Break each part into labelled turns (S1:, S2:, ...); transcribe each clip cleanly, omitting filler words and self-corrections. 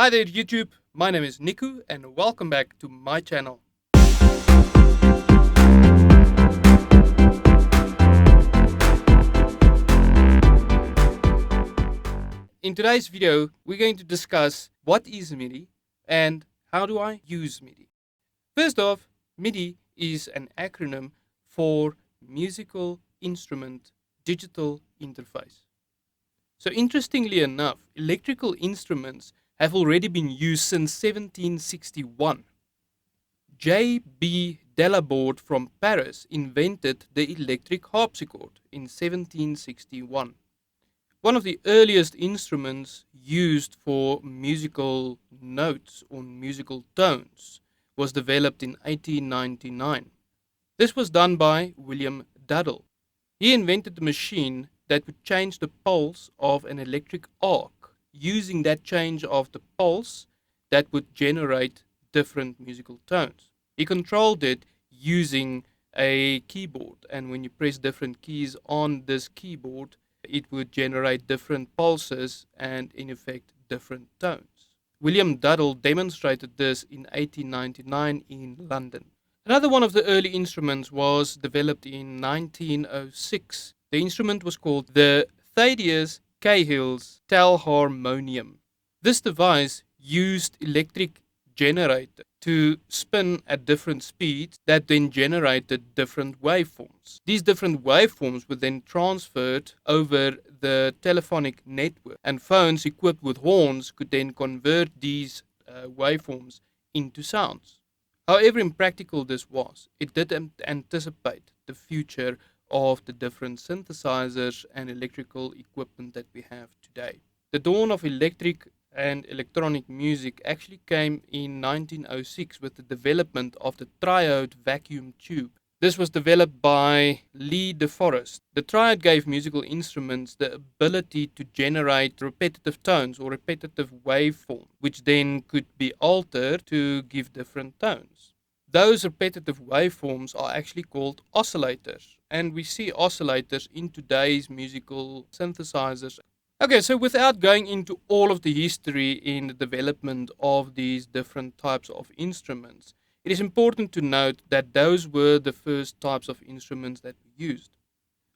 S1: Hi there YouTube, my name is Nico and welcome back to my channel. In today's video, we're going to discuss what is MIDI and how do I use MIDI. First off, MIDI is an acronym for Musical Instrument Digital Interface. So interestingly enough, electrical instruments have already been used since 1761. J.B. Delaborde from Paris invented the electric harpsichord in 1761. One of the earliest instruments used for musical notes or musical tones was developed in 1899. This was done by William Duddell. He invented a machine that would change the pulse of an electric arc. Using that change of the pulse, that would generate different musical tones. He controlled it using a keyboard, and when you press different keys on this keyboard, it would generate different pulses and in effect different tones. William Duddell demonstrated this in 1899 in London. Another one of the early instruments was developed in 1906. The instrument was called the Thaddeus Cahill's Telharmonium. This device used electric generator to spin at different speeds that then generated different waveforms. These different waveforms were then transferred over the telephonic network, and phones equipped with horns could then convert these waveforms into sounds. However impractical this was, it did anticipate the future of the different synthesizers and electrical equipment that we have today. The dawn of electric and electronic music actually came in 1906 with the development of the triode vacuum tube. This was developed by Lee De Forest. The triode gave musical instruments the ability to generate repetitive tones or repetitive waveforms, which then could be altered to give different tones. Those repetitive waveforms are actually called oscillators, and we see oscillators in today's musical synthesizers. Okay, so without going into all of the history in the development of these different types of instruments, it is important to note that those were the first types of instruments that we used.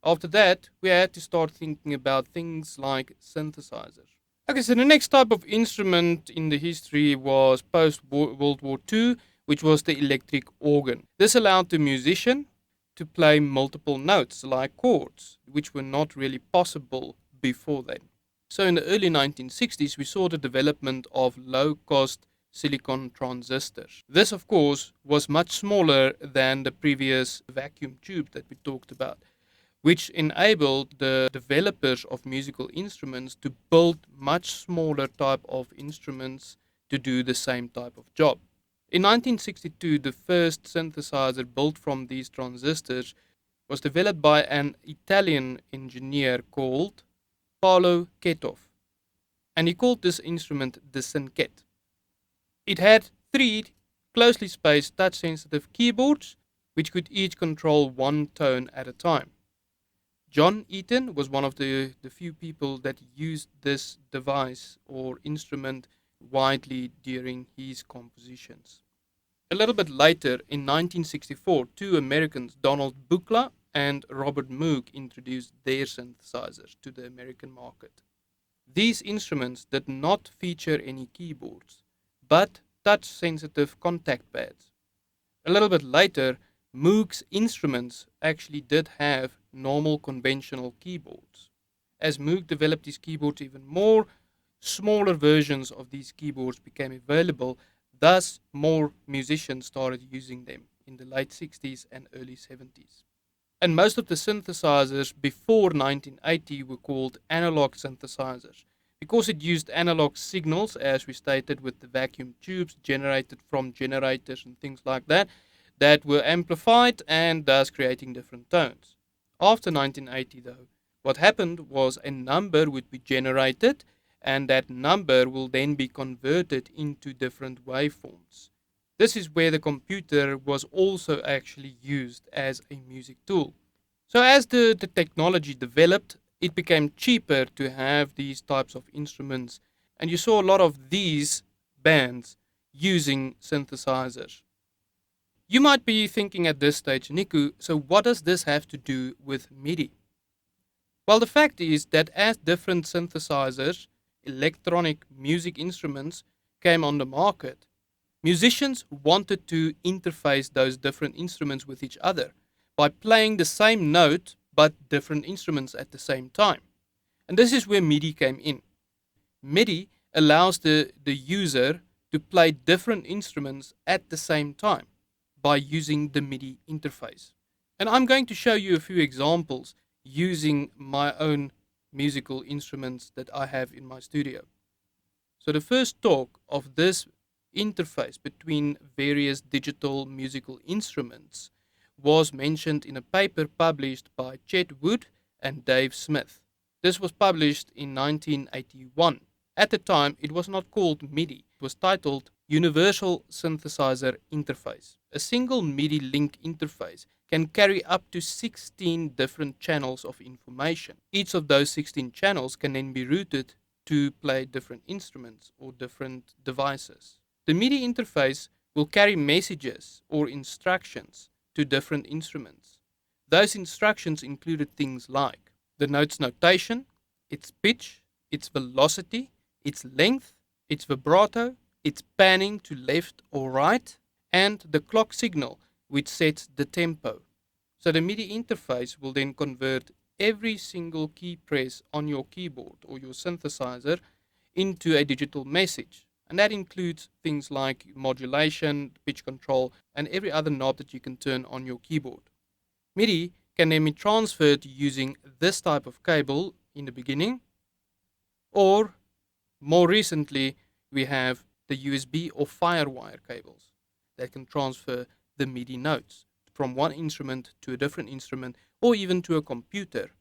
S1: After that, we had to start thinking about things like synthesizers. Okay, so the next type of instrument in the history was post-World War II, which was the electric organ. This allowed the musician to play multiple notes like chords, which were not really possible before then. So in the early 1960s, we saw the development of low-cost silicon transistors. This, of course, was much smaller than the previous vacuum tube that we talked about, which enabled the developers of musical instruments to build much smaller type of instruments to do the same type of job. In 1962, the first synthesizer built from these transistors was developed by an Italian engineer called Paolo Ketov, and he called this instrument the Synket. It had 3 closely spaced touch-sensitive keyboards, which could each control one tone at a time. John Eaton was one of the few people that used this device or instrument widely during his compositions. A little bit later, in 1964, 2 Americans, Donald Buchla and Robert Moog, introduced their synthesizers to the American market. These instruments did not feature any keyboards, but touch-sensitive contact pads. A little bit later, Moog's instruments actually did have normal conventional keyboards. As Moog developed his keyboards even more, smaller versions of these keyboards became available, thus more musicians started using them in the late 60s and early 70s. And most of the synthesizers before 1980 were called analog synthesizers, because it used analog signals, as we stated, with the vacuum tubes generated from generators and things like that, that were amplified and thus creating different tones. After 1980 though, what happened was a number would be generated, and that number will then be converted into different waveforms. This is where the computer was also actually used as a music tool. So as the technology developed, it became cheaper to have these types of instruments, and you saw a lot of these bands using synthesizers. You might be thinking at this stage, Nico, so what does this have to do with MIDI? Well, the fact is that as different synthesizers, electronic music instruments, came on the market, musicians wanted to interface those different instruments with each other by playing the same note but different instruments at the same time. And this is where MIDI came in. MIDI allows the user to play different instruments at the same time by using the MIDI interface. And I'm going to show you a few examples using my own musical instruments that I have in my studio. So the first talk of this interface between various digital musical instruments was mentioned in a paper published by Chet Wood and Dave Smith. This was published in 1981. At the time, it was not called MIDI. It was titled Universal Synthesizer Interface. A single MIDI link interface can carry up to 16 different channels of information. Each of those 16 channels can then be routed to play different instruments or different devices. The MIDI interface will carry messages or instructions to different instruments. Those instructions included things like the note's notation, its pitch, its velocity, its length, its vibrato, its panning to left or right, and the clock signal, which sets the tempo. So the MIDI interface will then convert every single key press on your keyboard or your synthesizer into a digital message. And that includes things like modulation, pitch control, and every other knob that you can turn on your keyboard. MIDI can then be transferred using this type of cable in the beginning, or more recently, we have the USB or FireWire cables that can transfer the MIDI notes from one instrument to a different instrument or even to a computer.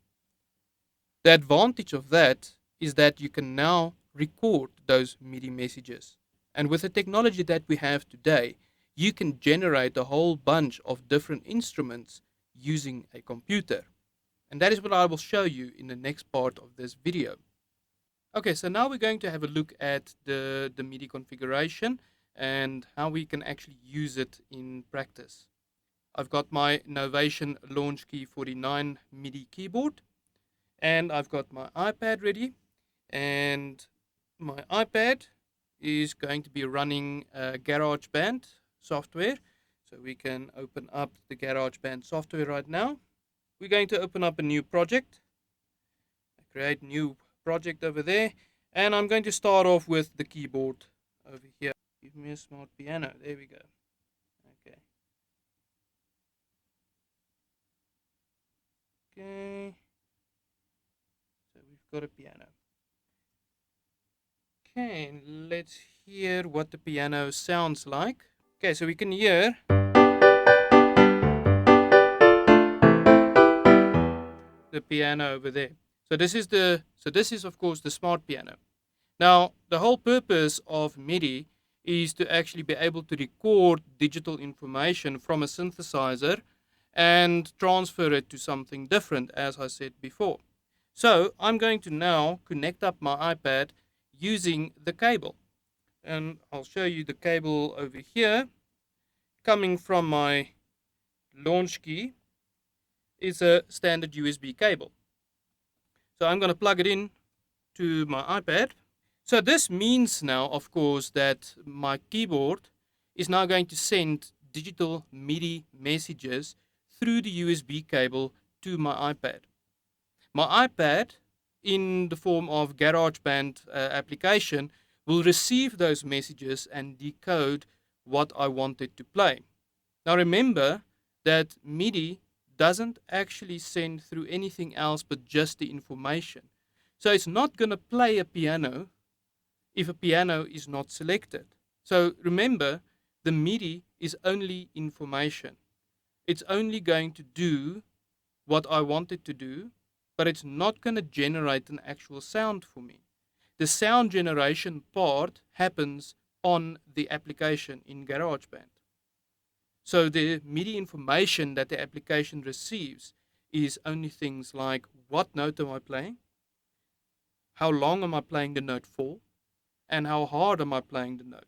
S1: The advantage of that is that you can now record those MIDI messages. And with the technology that we have today, you can generate a whole bunch of different instruments using a computer. And that is what I will show you in the next part of this video. Okay, so now we're going to have a look at the MIDI configuration and how we can actually use it in practice. I've got my Novation Launch Key 49 MIDI keyboard, and I've got my iPad ready, and my iPad is going to be running GarageBand software. So we can open up the GarageBand software right now. We're going to open up a new project, create new project over there, and I'm going to start off with the keyboard over here. Give me a smart piano. There we go. Okay. Okay. So we've got a piano. Okay, let's hear what the piano sounds like. Okay, so we can hear the piano over there. So this is of course the smart piano. Now, the whole purpose of MIDI is to actually be able to record digital information from a synthesizer and transfer it to something different, as I said before. So I'm going to now connect up my iPad using the cable. And I'll show you the cable over here. Coming from my launch key is a standard USB cable. So I'm going to plug it in to my iPad. So this means now, of course, that my keyboard is now going to send digital MIDI messages through the USB cable to my iPad. My iPad, in the form of GarageBand application, will receive those messages and decode what I want it to play. Now remember that MIDI doesn't actually send through anything else but just the information. So it's not going to play a piano if a piano is not selected. So remember, the MIDI is only information. It's only going to do what I want it to do, but it's not going to generate an actual sound for me. The sound generation part happens on the application in GarageBand. So the MIDI information that the application receives is only things like what note am I playing, how long am I playing the note for, and how hard am I playing the note.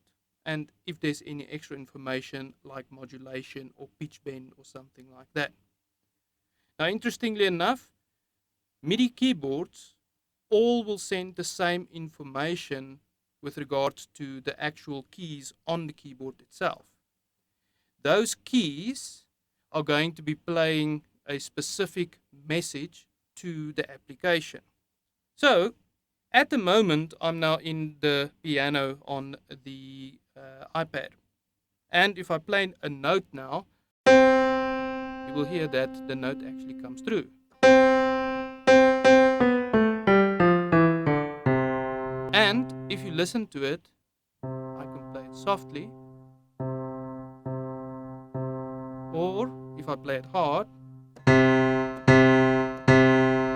S1: and if there's any extra information like modulation or pitch bend or something like that. Now, interestingly enough, MIDI keyboards all will send the same information with regards to the actual keys on the keyboard itself. Those keys are going to be playing a specific message to the application. So, at the moment, I'm now in the piano on the iPad. And if I play a note now, you will hear that the note actually comes through. And if you listen to it, I can play it softly. Or if I play it hard,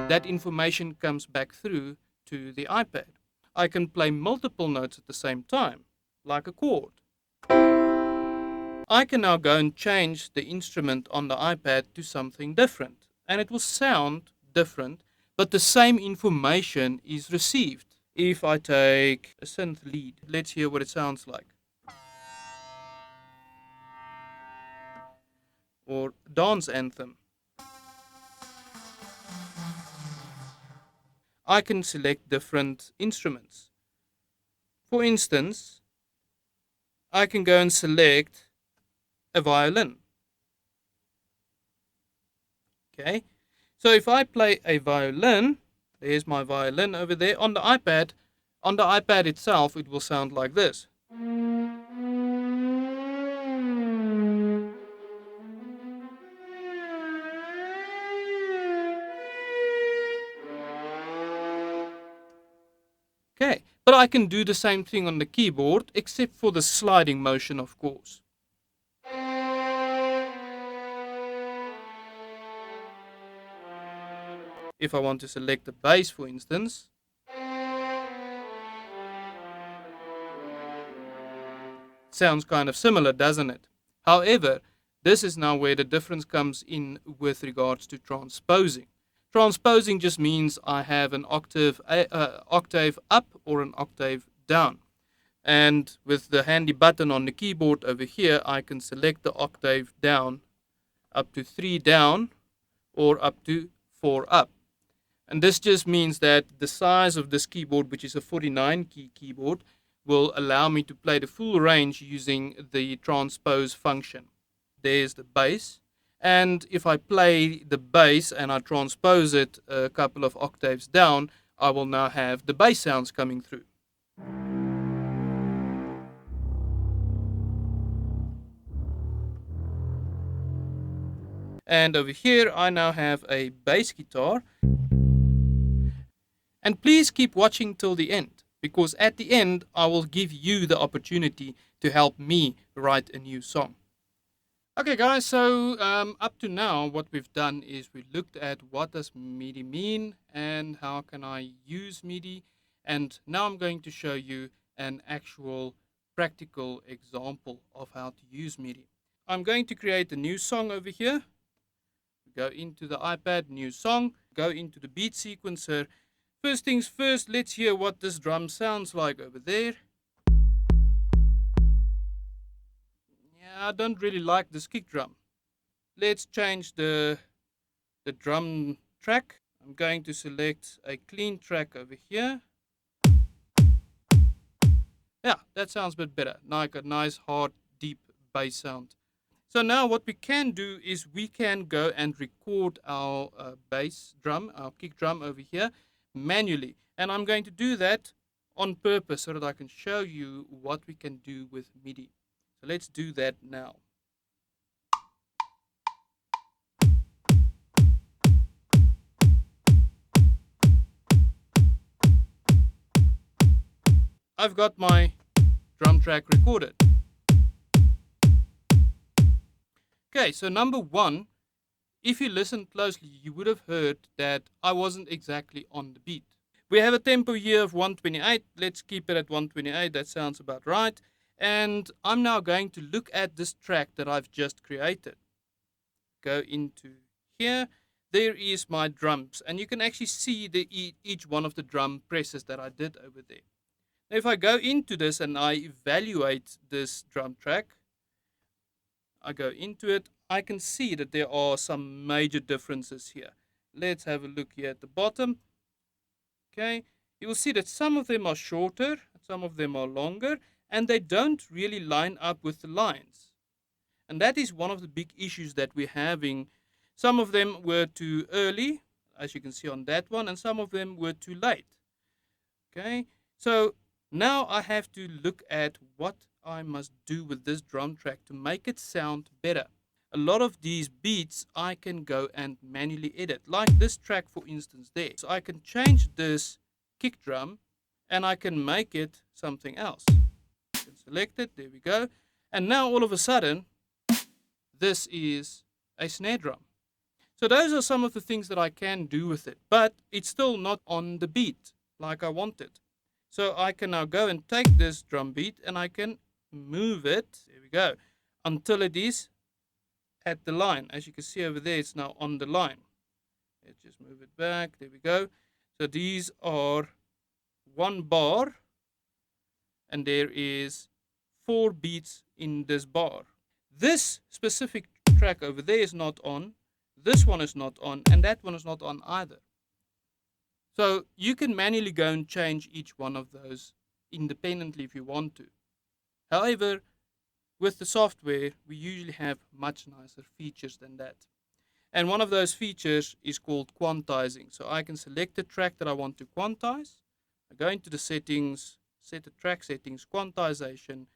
S1: that information comes back through to the iPad. I can play multiple notes at the same time, like a chord. I can now go and change the instrument on the iPad to something different, and it will sound different, but the same information is received. If I take a synth lead, let's hear what it sounds like. Or dance anthem. I can select different instruments. For instance, I can go and select a violin. Okay, so if I play a violin, there's my violin over there on the iPad. On the iPad itself, it will sound like this. Okay, but I can do the same thing on the keyboard, except for the sliding motion, of course. If I want to select the bass, for instance, sounds kind of similar, doesn't it? However, this is now where the difference comes in with regards to transposing. Transposing just means I have an octave up or an octave down. And with the handy button on the keyboard over here, I can select the octave down, up to 3 down, or up to 4 up. And this just means that the size of this keyboard, which is a 49 key keyboard, will allow me to play the full range using the transpose function. There's the bass. And if I play the bass and I transpose it a couple of octaves down, I will now have the bass sounds coming through. And over here, I now have a bass guitar. And please keep watching till the end, because at the end, I will give you the opportunity to help me write a new song. Okay, guys, so up to now, what we've done is we looked at what does MIDI mean and how can I use MIDI. And now I'm going to show you an actual practical example of how to use MIDI. I'm going to create a new song over here. Go into the iPad, new song, go into the beat sequencer. First things first, let's hear what this drum sounds like over there. Yeah, I don't really like this kick drum. Let's change the drum track. I'm going to select a clean track over here. Yeah, that sounds a bit better. Like a nice, hard, deep bass sound. So now what we can do is we can go and record our bass drum, our kick drum over here manually. And I'm going to do that on purpose so that I can show you what we can do with MIDI. So let's do that now. I've got my drum track recorded. Okay, so number one, if you listen closely, you would have heard that I wasn't exactly on the beat. We have a tempo here of 128. Let's keep it at 128. That sounds about right. And I'm now going to look at this track that I've just created. Go into here. There is my drums. And you can actually see each one of the drum presses that I did over there. Now, if I go into this and I evaluate this drum track, I go into it, I can see that there are some major differences here. Let's have a look here at the bottom. Okay, you will see that some of them are shorter, some of them are longer, and they don't really line up with the lines. And that is one of the big issues that we're having. Some of them were too early, as you can see on that one, and some of them were too late. Okay, so now I have to look at what I must do with this drum track to make it sound better. A lot of these beats I can go and manually edit, like this track for instance there. So I can change this kick drum and I can make it something else. I can select it, there we go. And now all of a sudden, this is a snare drum. So those are some of the things that I can do with it, but it's still not on the beat like I want it. So I can now go and take this drum beat and I can move it, there we go, until it is at the line. As you can see over there, it's now on the line. Let's just move it back, there we go. So these are 1 bar and there is 4 beats in this bar. This specific track over there is not on, this one is not on, and that one is not on either. So you can manually go and change each one of those independently if you want to. However, with the software, we usually have much nicer features than that. And one of those features is called quantizing. So I can select the track that I want to quantize. I go into the settings, set the track settings, quantization.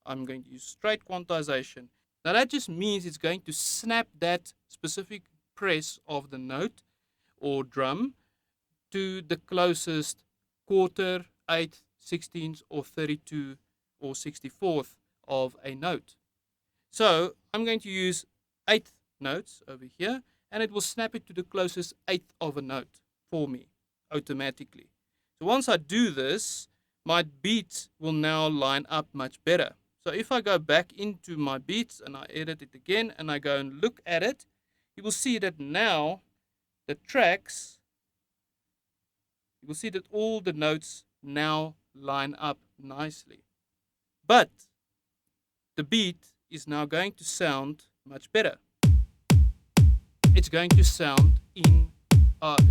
S1: I'm going to use straight quantization. Now that just means it's going to snap that specific press of the note or drum to the closest quarter, eighth, 16th, or 32 or 64th of a note. So I'm going to use 8th notes over here, and it will snap it to the closest 8th of a note for me automatically. So once I do this, my beats will now line up much better. So if I go back into my beats and I edit it again and I go and look at it, you will see that now the tracks, you will see that all the notes now line up nicely. But the beat is now going to sound much better. It's going to sound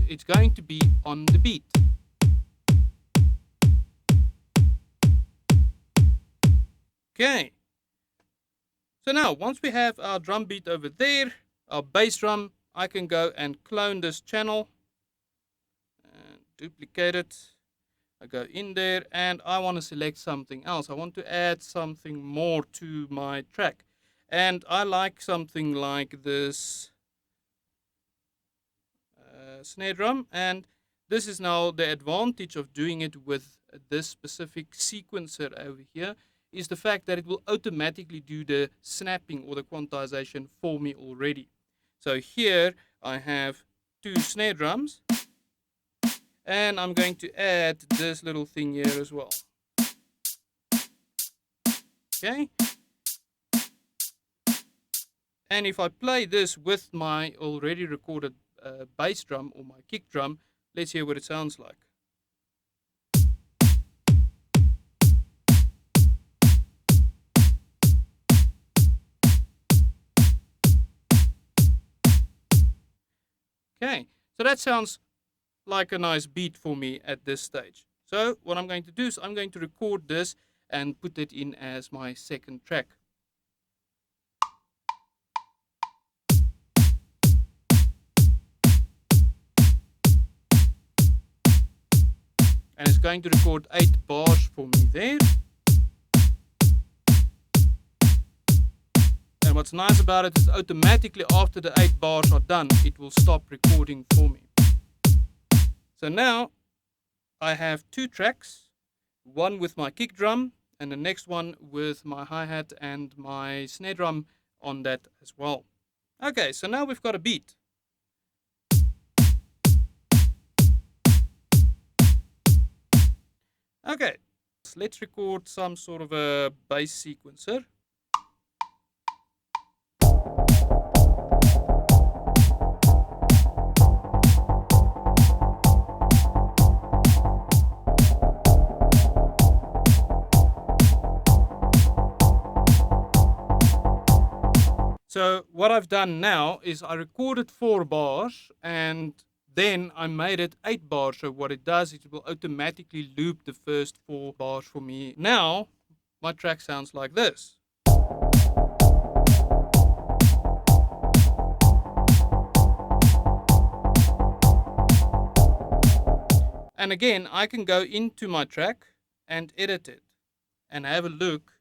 S1: it's going to be on the beat. Okay. So now, once we have our drum beat over there, our bass drum, I can go and clone this channel and duplicate it. I go in there and I want to select something else. I want to add something more to my track. And I like something like this snare drum. And this is now the advantage of doing it with this specific sequencer over here, is the fact that it will automatically do the snapping or the quantization for me already. So here I have 2 snare drums. And I'm going to add this little thing here as well. Okay. And if I play this with my already recorded bass drum or my kick drum, let's hear what it sounds like. Okay, so that sounds like a nice beat for me at this stage. So what I'm going to do is I'm going to record this and put it in as my second track. And it's going to record 8 bars for me there. And what's nice about it is automatically after the 8 bars are done, it will stop recording for me. So now I have 2 tracks, one with my kick drum and the next one with my hi-hat and my snare drum on that as well. Okay, so now we've got a beat. Okay, let's record some sort of a bass sequencer. So what I've done now is I recorded 4 bars and then I made it 8 bars. So what it does, it will automatically loop the first 4 bars for me. Now my track sounds like this. And again, I can go into my track and edit it and have a look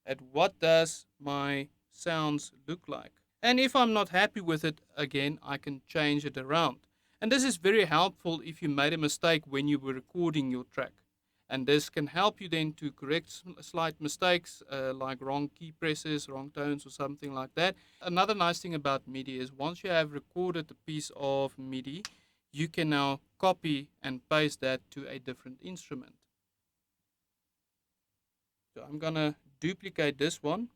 S1: at what does my sounds look like. And if I'm not happy with it, again, I can change it around. And this is very helpful if you made a mistake when you were recording your track. And this can help you then to correct slight mistakes like wrong key presses, wrong tones, or something like that. Another nice thing about MIDI is once you have recorded a piece of MIDI, you can now copy and paste that to a different instrument. So I'm gonna duplicate this one,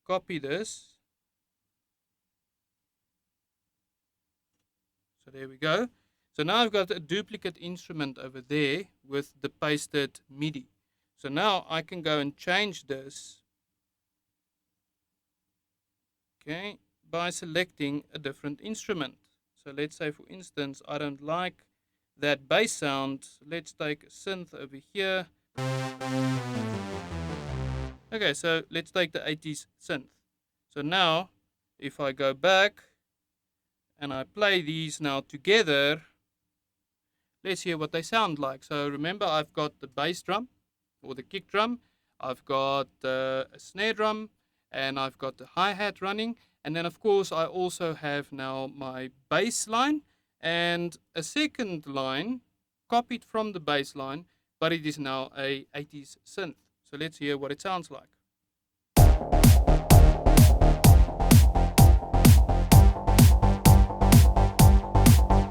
S1: copy this. So there we go. So now I've got a duplicate instrument over there with the pasted MIDI. So now I can go and change this, okay, by selecting a different instrument. So let's say, for instance, I don't like that bass sound. Let's take a synth over here. Okay, so let's take the 80s synth. So now, if I go back and I play these now together, let's hear what they sound like. So remember, I've got the bass drum or the kick drum, I've got a snare drum, and I've got the hi-hat running. And then, of course, I also have now my bass line and a second line copied from the bass line, but it is now a 80s synth. So let's hear what it sounds like.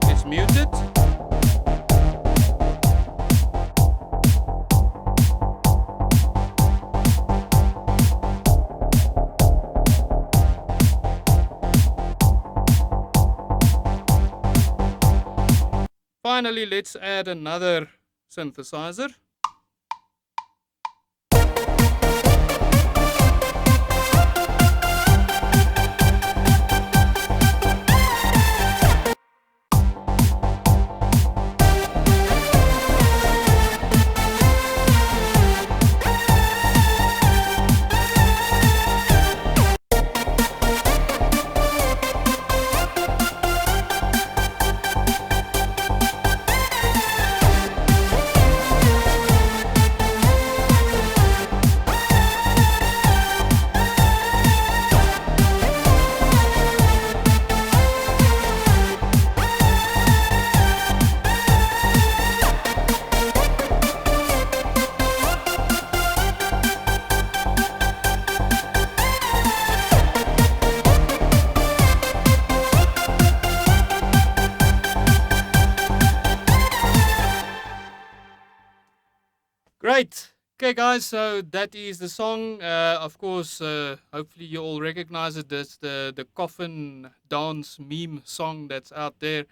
S1: Let's mute it. Finally, let's add another synthesizer. Great. Okay, guys, so that is the song. Of course, hopefully you all recognize it. That's the Coffin Dance Meme Song that's out there.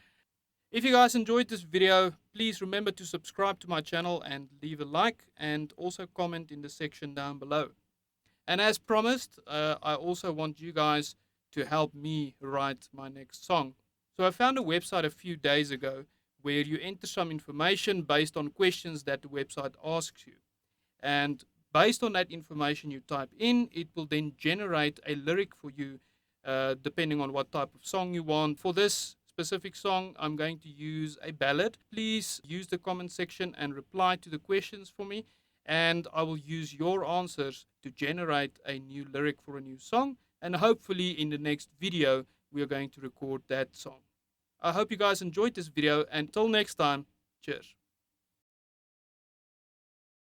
S1: If you guys enjoyed this video, please remember to subscribe to my channel and leave a like, and also comment in the section down below. And as promised, I also want you guys to help me write my next song. So I found a website a few days ago where you enter some information based on questions that the website asks you. And based on that information you type in, it will then generate a lyric for you, depending on what type of song you want. For this specific song, I'm going to use a ballad. Please use the comment section and reply to the questions for me, and I will use your answers to generate a new lyric for a new song. And hopefully in the next video, we are going to record that song. I hope you guys enjoyed this video, and until next time, cheers.